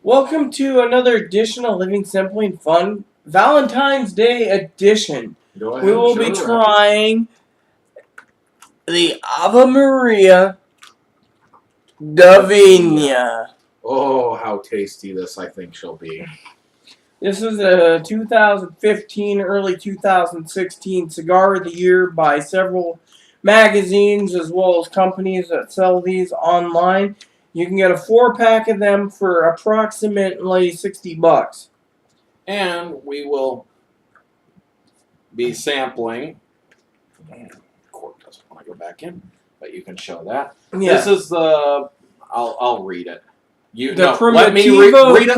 Welcome to another edition of Living Simply and Fun, Valentine's Day edition. Go ahead. We will be trying the Ava Maria Divinia. Oh, how tasty this I think shall be. This is a 2015, early 2016 Cigar of the Year by several magazines as well as companies that sell these online. You can get a 4-pack of them for approximately $60. And we will be sampling. Cork doesn't want to go back in, but you can show that. Yeah. This is the. I'll read it. Let me read it.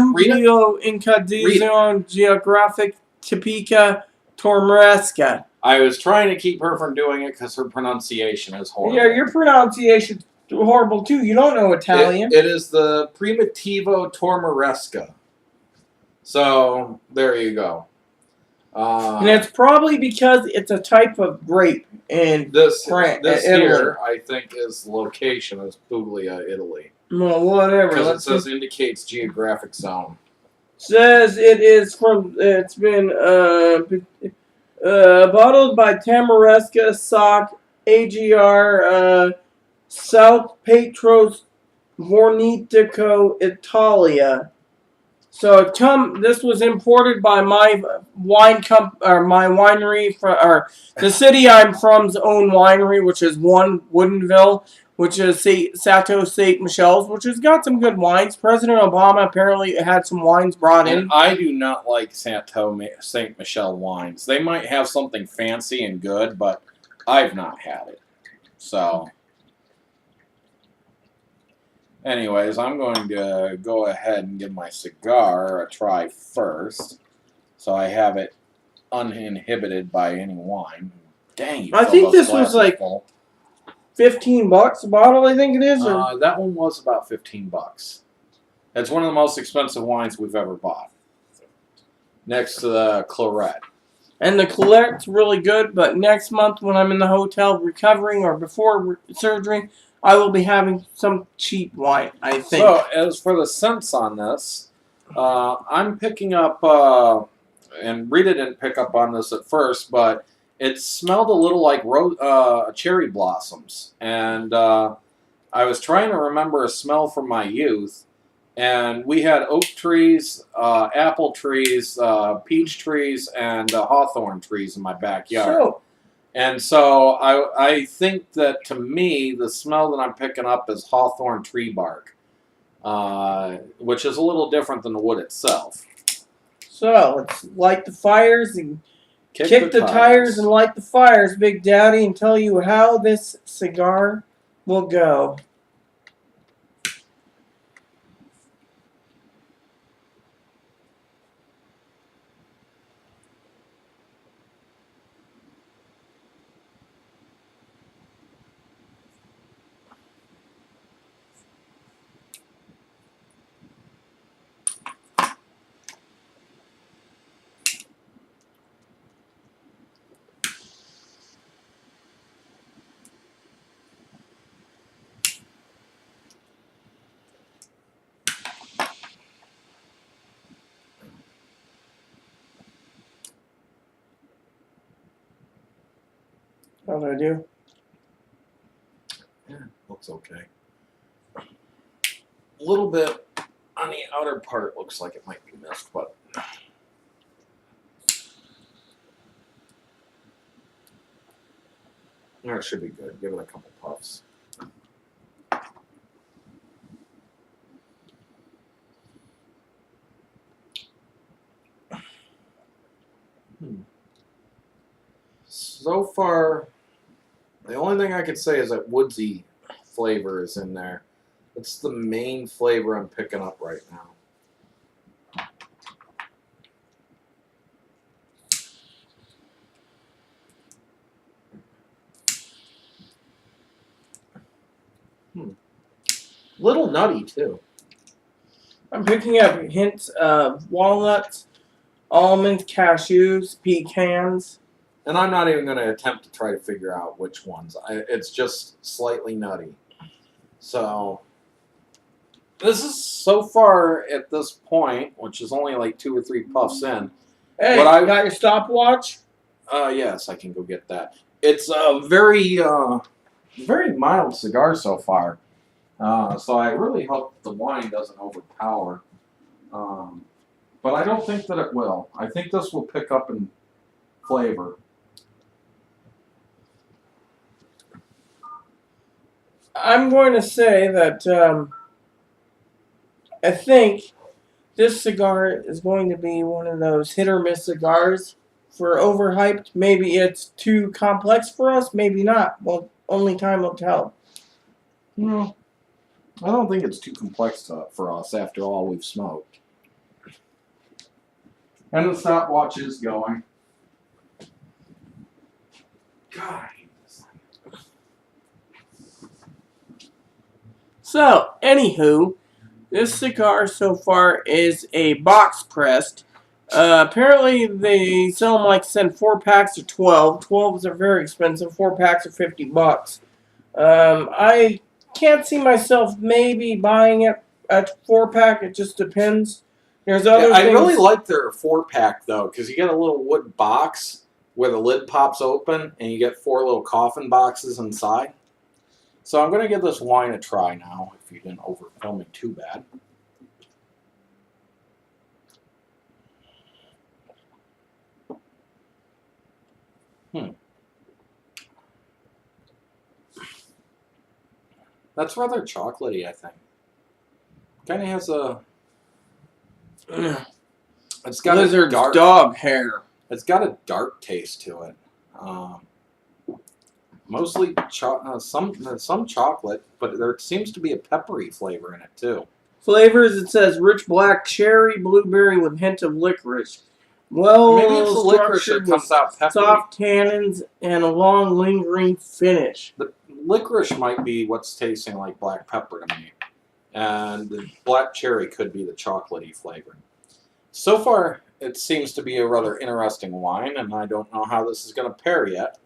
Indicazone, Geografica, Tipica, Tormaresca. I was trying to keep her from doing it because her pronunciation is horrible. Yeah, your pronunciation's horrible too. You don't know Italian. It is the Primitivo Tormaresca. So, there you go. And it's probably because it's a type of grape in this Italy. Here, I think, is location is Puglia, Italy. Well, whatever. Because it says indicates geographic zone. Says it is from. It's been bottled by Tormaresca Soc AGR South Petros Vornitico, Italia. So this was imported by my my winery the city I'm from's own winery, which is Woodinville, which is Sato St. Michel's, which has got some good wines. President Obama apparently had some wines brought in. And I do not like Sato St. Michel wines. They might have something fancy and good, but I've not had it. So, anyways, I'm going to go ahead and give my cigar a try first, so I have it uninhibited by any wine. Dang, I think this was like full. $15 a bottle, I think it is. That one was about $15. It's one of the most expensive wines we've ever bought. Next to the Claret. And the Claret's really good, but next month when I'm in the hotel recovering or before surgery, I will be having some cheap wine, I think. So, as for the scents on this, I'm picking up, and Rita didn't pick up on this at first, but it smelled a little like cherry blossoms. And I was trying to remember a smell from my youth, and we had oak trees, apple trees, peach trees, and hawthorn trees in my backyard. So, and so I think that, to me, the smell that I'm picking up is hawthorn tree bark, which is a little different than the wood itself. So, let's light the fires and kick the tires and light the fires, Big Daddy, and tell you how this cigar will go. How did I do? Yeah, looks okay. A little bit on the outer part looks like it might be missed, but it should be good. Give it a couple puffs. So far, the only thing I could say is that woodsy flavor is in there. It's the main flavor I'm picking up right now. Little nutty, too. I'm picking up hints of walnuts, almonds, cashews, pecans. And I'm not even going to attempt to try to figure out which ones. It's just slightly nutty. So, This is so far at this point, which is only like 2 or 3 puffs in. Hey, What you got your stopwatch? Yes, I can go get that. It's a very mild cigar so far. So I really hope the wine doesn't overpower. But I don't think that it will. I think this will pick up in flavor. I'm going to say that I think this cigar is going to be one of those hit or miss cigars. For overhyped, maybe it's too complex for us, maybe not. Well, only time will tell. No, I don't think it's too complex for us after all we've smoked. And the stopwatch is going. God, I hate this thing. So, anywho, this cigar so far is a box pressed. Apparently, they sell them, like I said, 4-packs or 12. 12s are very expensive. 4-packs are $50. I can't see myself maybe buying it at 4-pack. It just depends. There's other I things. really like their 4-pack though, because you get a little wood box where the lid pops open, and you get 4 little coffin boxes inside. So I'm going to give this wine a try now, if you didn't overfill me too bad. That's rather chocolatey, I think. Kind of has a... It's got Lizard's a dark dog hair. It's got a dark taste to it. Mostly some chocolate, but there seems to be a peppery flavor in it too. Flavors, it says rich black cherry, blueberry with hint of licorice. Well, Maybe it's the licorice that comes out peppery. Soft tannins and a long lingering finish. The licorice might be what's tasting like black pepper to me, and the black cherry could be the chocolatey flavor. So far, it seems to be a rather interesting wine, and I don't know how this is going to pair yet,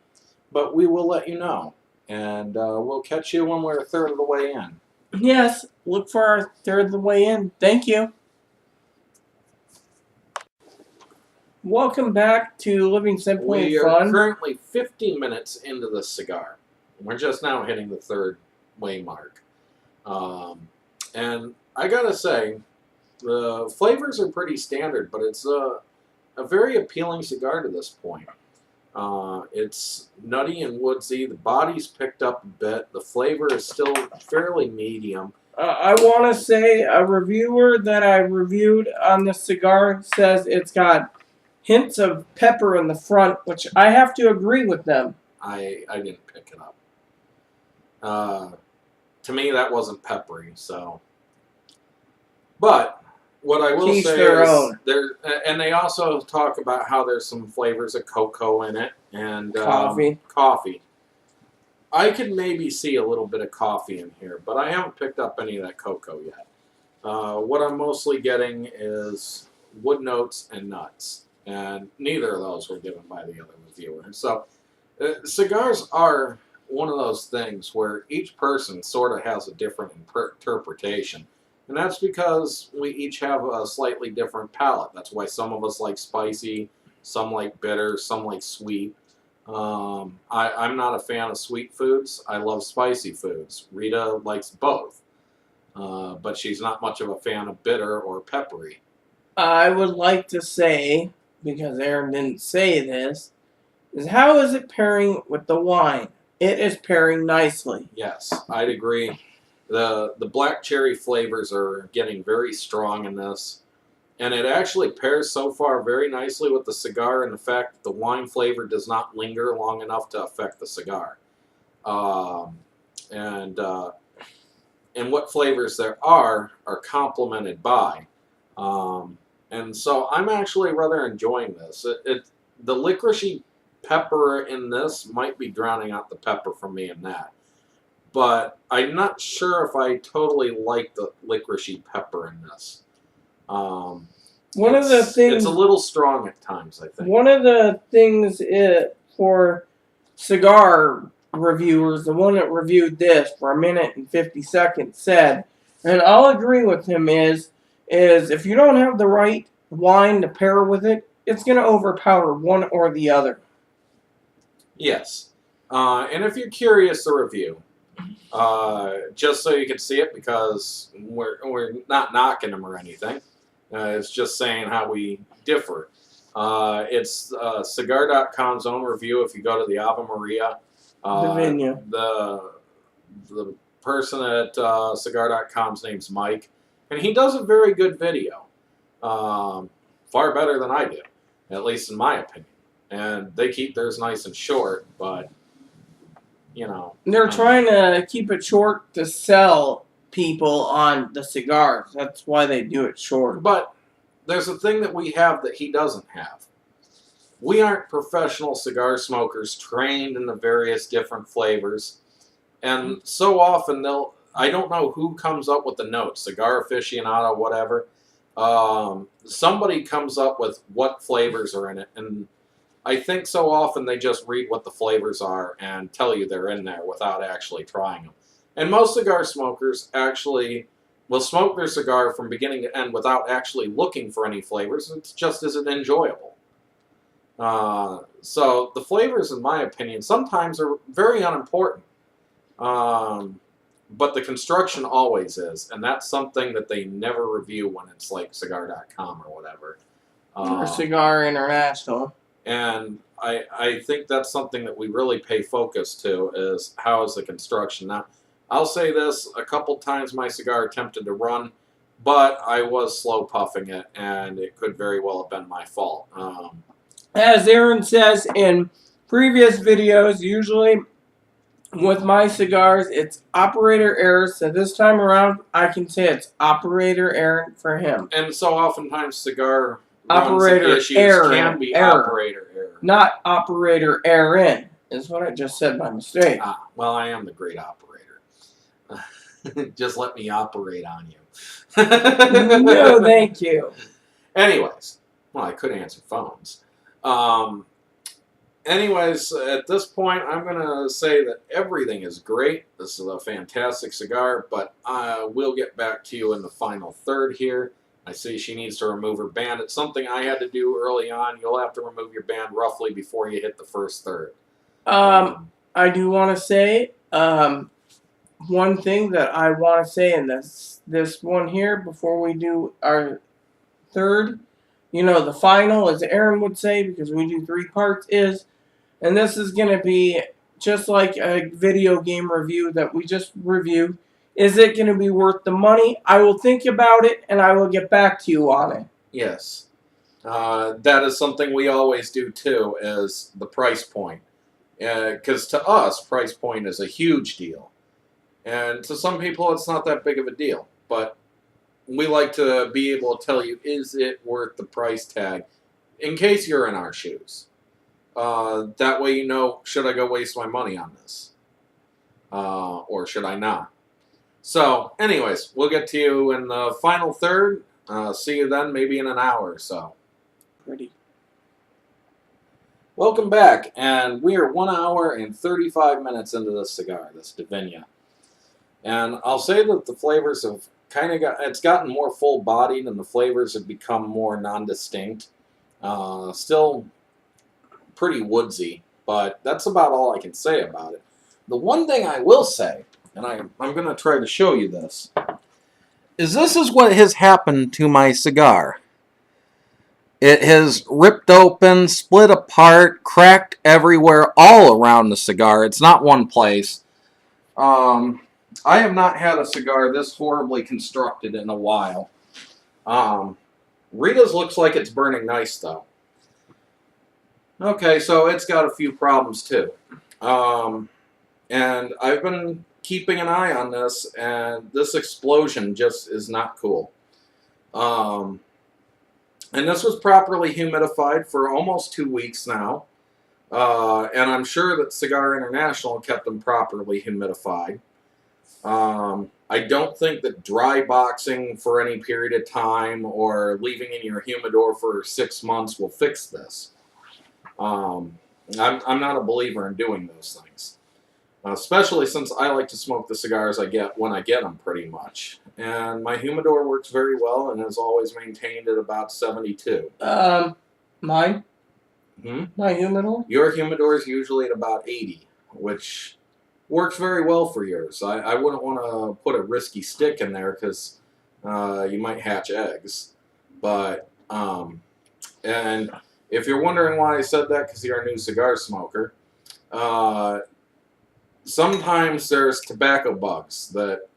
but we will let you know, and we'll catch you when we're a third of the way in. Yes, look for our third of the way in. Thank you. Welcome back to Living Simply We and are Fun. currently 15 minutes into this cigar. We're just now hitting the third way mark. And I gotta say, the flavors are pretty standard, but it's a very appealing cigar to this point. It's nutty and woodsy. The body's picked up a bit. The flavor is still fairly medium. I want to say a reviewer that I reviewed on this cigar says it's got hints of pepper in the front, which I have to agree with them. I didn't pick it up. To me, that wasn't peppery. So, but what I will say is and they also talk about how there's some flavors of cocoa in it and coffee. I could maybe see a little bit of coffee in here, but I haven't picked up any of that cocoa yet. What I'm mostly getting is wood notes and nuts, and neither of those were given by the other reviewer. So cigars are one of those things where each person sort of has a different interpretation. And that's because we each have a slightly different palate. That's why some of us like spicy, some like bitter, some like sweet. I'm not a fan of sweet foods. I love spicy foods. Rita likes both. But she's not much of a fan of bitter or peppery. I would like to say, because Aaron didn't say this, is how is it pairing with the wine? It is pairing nicely. Yes, I'd agree. The black cherry flavors are getting very strong in this. And it actually pairs so far very nicely with the cigar and the fact that the wine flavor does not linger long enough to affect the cigar. And what flavors there are complemented by. And so I'm actually rather enjoying this. The licoricey pepper in this might be drowning out the pepper from me in that. But I'm not sure if I totally like the licoricey pepper in this. One of the things, it's a little strong at times, I think. One of the things for cigar reviewers, the one that reviewed this for 1 minute and 50 seconds, said And I'll agree with him is if you don't have the right wine to pair with it, it's going to overpower one or the other. Yes. And if you're curious, the review, just so you can see it, because we're not knocking them or anything. It's just saying how we differ. It's Cigar.com's own review. If you go to the Ava Maria, Divinia. the person at Cigar.com's name's Mike, and he does a very good video. Far better than I do, at least in my opinion. And they keep theirs nice and short, but, you know. They're trying to keep it short to sell people on the cigars. That's why they do it short. But there's a thing that we have that he doesn't have. We aren't professional cigar smokers trained in the various different flavors. And so often I don't know who comes up with the notes, cigar aficionado, whatever. Somebody comes up with what flavors are in it. And I think so often they just read what the flavors are and tell you they're in there without actually trying them. And most cigar smokers actually will smoke their cigar from beginning to end without actually looking for any flavors. It's just isn't enjoyable. So the flavors, in my opinion, sometimes are very unimportant. But the construction always is. And that's something that they never review when it's like Cigar.com or whatever. Or Cigar International. And I think that's something that we really pay focus to is how is the construction. Now, I'll say this, a couple times my cigar attempted to run, but I was slow puffing it, and it could very well have been my fault. As Aaron says in previous videos, usually with my cigars, it's operator error. So this time around, I can say it's operator error for him. And so oftentimes cigar operator issues error can be error. Operator error. Not operator error is what I just said by mistake. Well, I am the great operator. Just let me operate on you. No, thank you. Anyways, well, I could answer phones. Anyways, at this point, I'm going to say that everything is great. This is a fantastic cigar, but we'll get back to you in the final third here. I see she needs to remove her band. It's something I had to do early on. You'll have to remove your band roughly before you hit the first third. I do want to say one thing that I want to say in this one here before we do our third. You know, the final, as Aaron would say, because we do 3 parts, is, and this is going to be just like a video game review that we just reviewed. Is it going to be worth the money? I will think about it, and I will get back to you on it. Yes. That is something we always do, too, is the price point. Because to us, price point is a huge deal. And to some people, it's not that big of a deal. But we like to be able to tell you, is it worth the price tag? In case you're in our shoes. That way you know, should I go waste my money on this? Or should I not? So, anyways, we'll get to you in the final third. See you then, maybe in an hour or so. Pretty. Welcome back, and we are 1 hour and 35 minutes into this cigar, this Divinia. And I'll say that the flavors have it's gotten more full-bodied, and the flavors have become more non-distinct. Still pretty woodsy, but that's about all I can say about it. The one thing I will say, and I'm going to try to show you this, is this is what has happened to my cigar. It has ripped open, split apart, cracked everywhere, all around the cigar. It's not one place. I have not had a cigar this horribly constructed in a while. Rita's looks like it's burning nice, though. Okay, so it's got a few problems, too. And I've been keeping an eye on this, and this explosion just is not cool. And this was properly humidified for almost 2 weeks now. And I'm sure that Cigar International kept them properly humidified. I don't think that dry boxing for any period of time or leaving in your humidor for 6 months will fix this. I'm not a believer in doing those things. especially since I like to smoke the cigars I get when I get them, pretty much. And my humidor works very well and is always maintained at about 72. Mine? My humidor? Your humidor is usually at about 80, which works very well for yours. I wouldn't want to put a risky stick in there because you might hatch eggs. But, and if you're wondering why I said that, because you're a new cigar smoker, sometimes there's tobacco bugs that,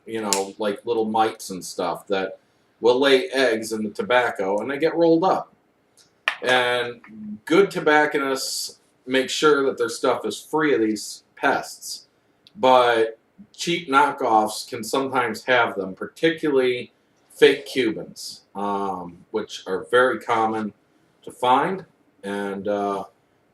you know, like little mites and stuff that will lay eggs in the tobacco and they get rolled up. And good tobacconists make sure that their stuff is free of these pests. But cheap knockoffs can sometimes have them, particularly fake Cubans, which are very common to find. And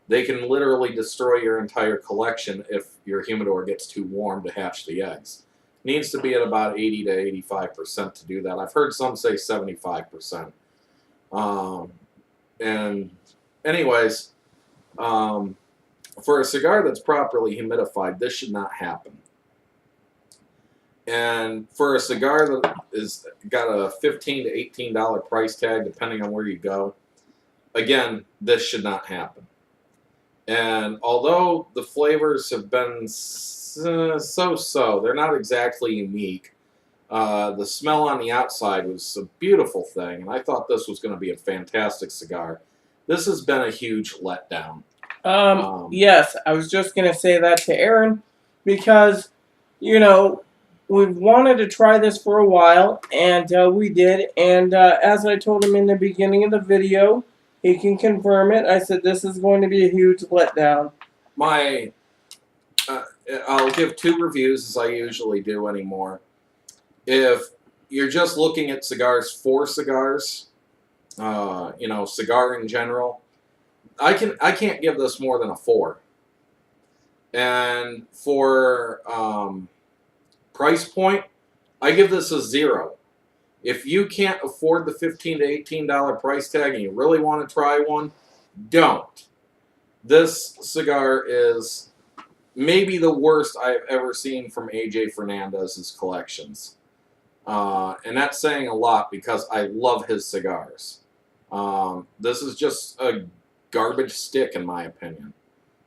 they can literally destroy your entire collection if your humidor gets too warm to hatch the eggs. It needs to be at about 80 to 85% to do that. I've heard some say 75%. And anyways, for a cigar that's properly humidified, this should not happen. And for a cigar that is got a $15 to $18 price tag, depending on where you go, again, this should not happen. And although the flavors have been so-so, they're not exactly unique. The smell on the outside was a beautiful thing, and I thought this was going to be a fantastic cigar. This has been a huge letdown. Yes, I was just going to say that to Aaron because, you know, we've wanted to try this for a while, and we did. And as I told him in the beginning of the video, he can confirm it. I said this is going to be a huge letdown. I'll give 2 reviews as I usually do anymore. If you're just looking at cigars for cigars, you know, cigar in general, I can't give this more than a 4. And for price point, I give this a 0. If you can't afford the $15 to $18 price tag and you really want to try one, don't. This cigar is maybe the worst I've ever seen from AJ Fernandez's collections. And that's saying a lot because I love his cigars. This is just a garbage stick in my opinion.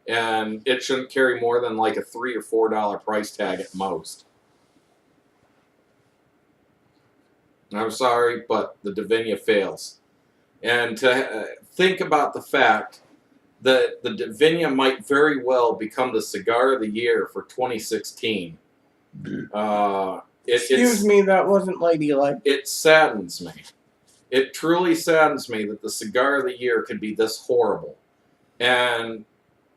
And it shouldn't carry more than like a $3 or $4 price tag at most. I'm sorry, but the Divinia fails. And to think about the fact that the Divinia might very well become the cigar of the year for 2016. Excuse me, that wasn't ladylike. It saddens me. It truly saddens me that the cigar of the year could be this horrible. And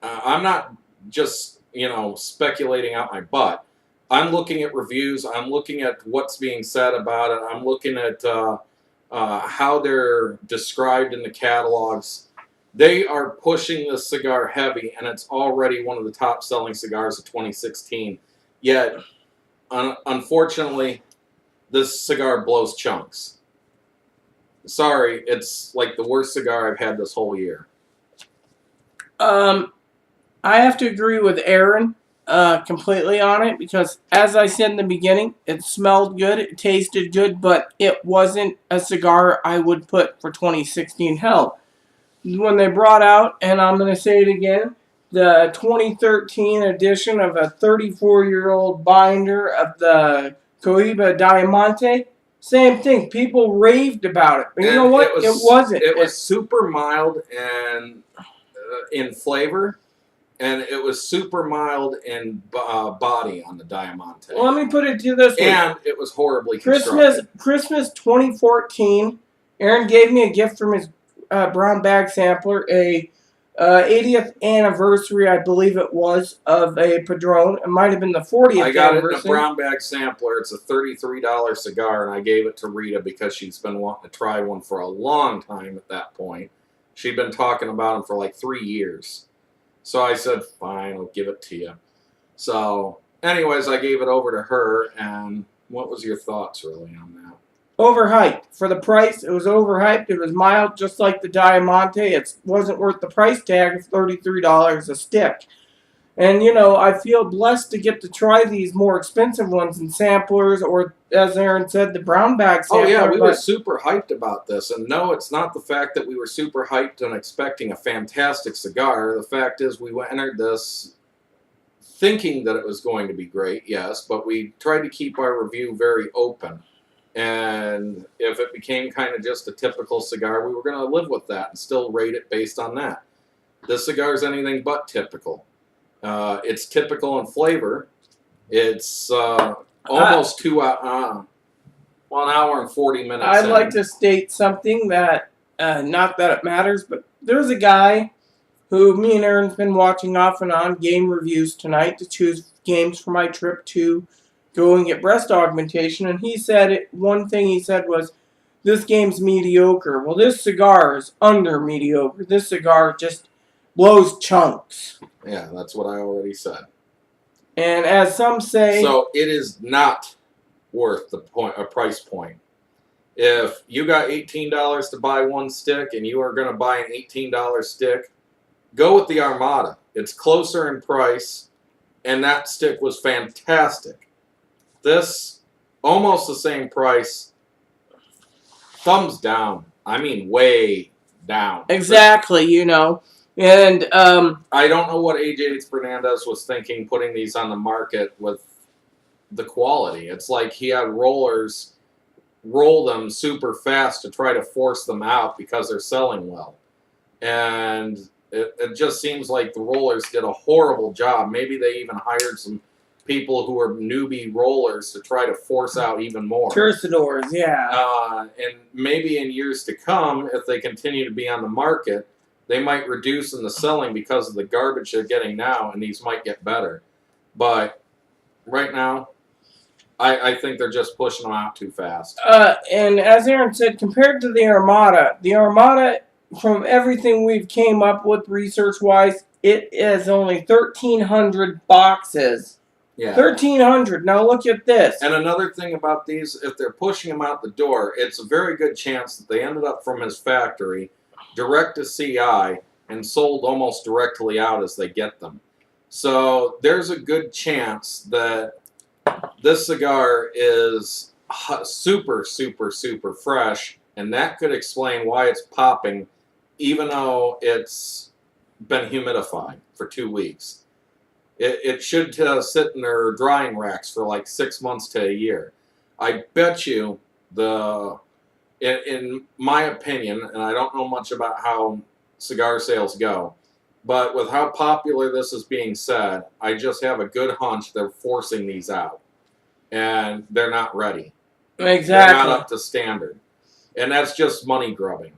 I'm not just, you know, speculating out my butt. I'm looking at reviews. I'm looking at what's being said about it. I'm looking at how they're described in the catalogs. They are pushing this cigar heavy, and it's already one of the top-selling cigars of 2016. Yet, unfortunately, this cigar blows chunks. Sorry, it's like the worst cigar I've had this whole year. I have to agree with Aaron completely on it because, as I said in the beginning, it smelled good, it tasted good, but it wasn't a cigar I would put for 2016. Hell, when they brought out, and I'm going to say it again, the 2013 edition of a 34-year-old binder of the Cohiba Diamante, same thing. People raved about it. But you know what? It wasn't. It was super mild and in flavor, and it was super mild in body on the Diamante. Well, let me put it to you this way. And it was horribly constructed. Christmas 2014, Aaron gave me a gift from his brown bag sampler, a 80th anniversary, I believe it was, of a Padron. It might have been the 40th I got anniversary. it in a brown bag sampler. It's a $33 cigar, and I gave it to Rita because she's been wanting to try one for a long time at that point. She'd been talking about them for like 3 years. So I said, fine, I'll give it to you. So, anyways, I gave it over to her, and what was your thoughts really on that? Overhyped. For the price, it was overhyped. It was mild, just like the Diamante. It wasn't worth the price tag of $33 a stick. And, you know, I feel blessed to get to try these more expensive ones and samplers, or, as Aaron said, the brown bag sampler. Oh, yeah, we were super hyped about this. And no, it's not the fact that we were super hyped and expecting a fantastic cigar. The fact is we entered this thinking that it was going to be great, yes, but we tried to keep our review very open. And if it became kind of just a typical cigar, we were going to live with that and still rate it based on that. This cigar is anything but typical. It's typical in flavor. It's almost an hour and 40 minutes. I'd like to state something that, not that it matters, but there's a guy who me and Aaron's been watching off and on game reviews tonight to choose games for my trip to go and get breast augmentation, and he said one thing he said was, this game's mediocre. Well, this cigar is under mediocre. This cigar just blows chunks. Yeah, that's what I already said. And as some say... So it is not worth a price point. If you got $18 to buy one stick and you are going to buy an $18 stick, go with the Armada. It's closer in price, and that stick was fantastic. This, almost the same price, thumbs down. I mean, way down. Exactly, you know. And I don't know what AJ Fernandez was thinking putting these on the market with the quality. It's like he had rollers roll them super fast to try to force them out because they're selling well. And it just seems like the rollers did a horrible job. Maybe they even hired some people who are newbie rollers to try to force out even more. Tercidors, yeah. And maybe in years to come, if they continue to be on the market, they might reduce in the selling because of the garbage they're getting now, and these might get better. But right now, I think they're just pushing them out too fast. And as Aaron said, compared to the Armada, from everything we've came up with research-wise, it is only 1,300 boxes. Yeah. 1,300. Now look at this. And another thing about these, if they're pushing them out the door, it's a very good chance that they ended up from his factory, direct to CI, and sold almost directly out as they get them. So there's a good chance that this cigar is super, super, super fresh, and that could explain why it's popping, even though it's been humidified for 2 weeks. It should sit in their drying racks for like 6 months to a year. I bet you in my opinion, and I don't know much about how cigar sales go, but with how popular this is being said, I just have a good hunch they're forcing these out. And they're not ready. Exactly. They're not up to standard. And that's just money grubbing.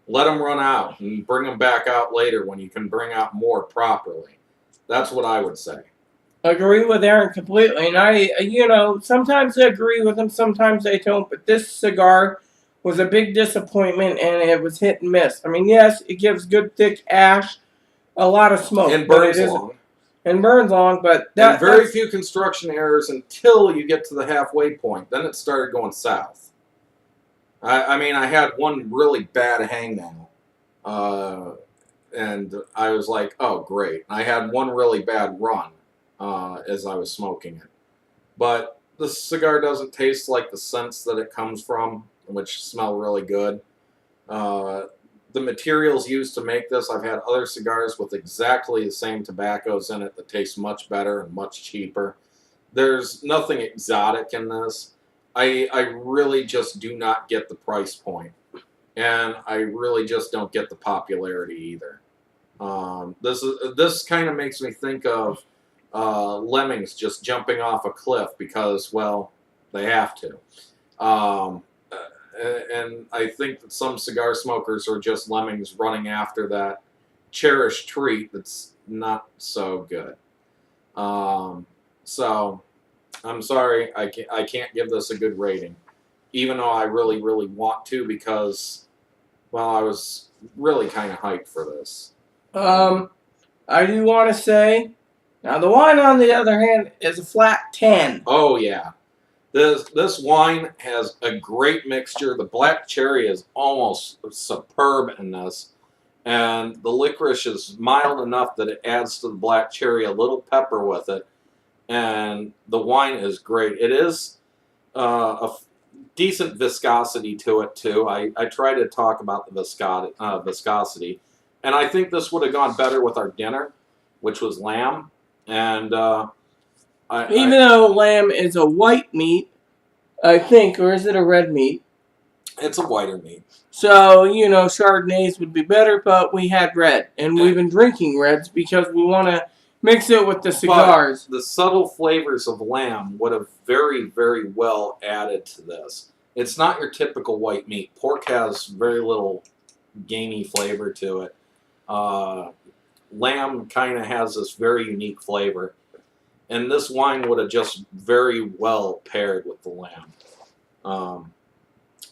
Let them run out and bring them back out later when you can bring out more properly. That's what I would say. Agree with Aaron completely. And sometimes I agree with him, sometimes I don't. But this cigar was a big disappointment, and it was hit and miss. I mean, yes, it gives good thick ash, a lot of smoke. And burns long. And burns long, but and very few construction errors until you get to the halfway point. Then it started going south. I mean, I had one really bad hangnail, and I was like, oh, great. I had one really bad run as I was smoking it. But the cigar doesn't taste like the scents that it comes from, which smell really good. The materials used to make this, I've had other cigars with exactly the same tobaccos in it that taste much better and much cheaper. There's nothing exotic in this. I really just do not get the price point. And I really just don't get the popularity either. This kind of makes me think of lemmings just jumping off a cliff because, well, they have to. And I think that some cigar smokers are just lemmings running after that cherished treat that's not so good. So I'm sorry, I can't give this a good rating, even though I really, really want to because, well, I was really kind of hyped for this. I do want to say, now the wine on the other hand is a flat 10. Oh yeah. This wine has a great mixture. The black cherry is almost superb in this. And the licorice is mild enough that it adds to the black cherry a little pepper with it. And the wine is great. It is a decent viscosity to it, too. I try to talk about the viscosity. And I think this would have gone better with our dinner, which was lamb. And even though lamb is a white meat, I think, or is it a red meat? It's a whiter meat. So, Chardonnays would be better, but we had red. And we've been drinking reds because we want to mix it with the cigars. But the subtle flavors of lamb would have very, very well added to this. It's not your typical white meat. Pork has very little gamey flavor to it. Lamb kind of has this very unique flavor. And this wine would have just very well paired with the lamb.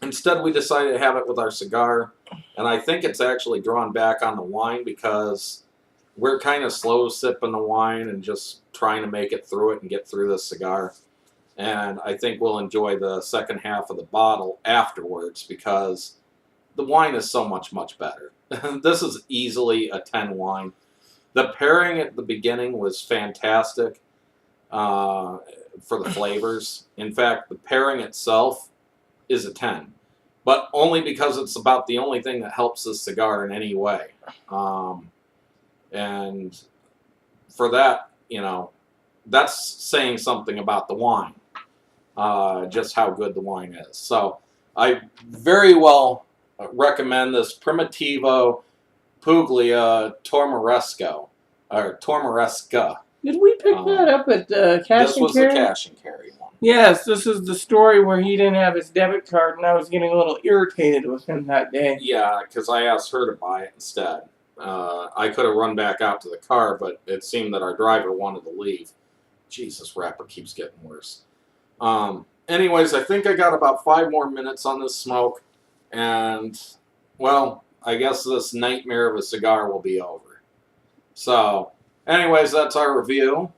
Instead, we decided to have it with our cigar. And I think it's actually drawn back on the wine because we're kind of slow sipping the wine and just trying to make it through it and get through this cigar. And I think we'll enjoy the second half of the bottle afterwards because the wine is so much, much better. This is easily a 10 wine. The pairing at the beginning was fantastic for the flavors. In fact, the pairing itself is a 10. But only because it's about the only thing that helps this cigar in any way. And for that, that's saying something about the wine. Just how good the wine is. So I very well recommend this Primitivo Puglia Tormaresca. Did we pick that up at Cash this and was Carry? the Cash and Carry one. Yes, this is the story where he didn't have his debit card, and I was getting a little irritated with him that day. Yeah, because I asked her to buy it instead. I could have run back out to the car, but it seemed that our driver wanted to leave. Jesus, rapper keeps getting worse. Anyways, I think I got about 5 more minutes on this smoke, and, well, I guess this nightmare of a cigar will be over. So, anyways, that's our review.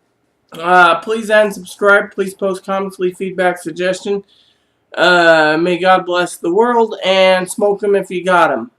Please add and subscribe. Please post comments, leave feedback, suggestion. May God bless the world, and smoke them if you got them.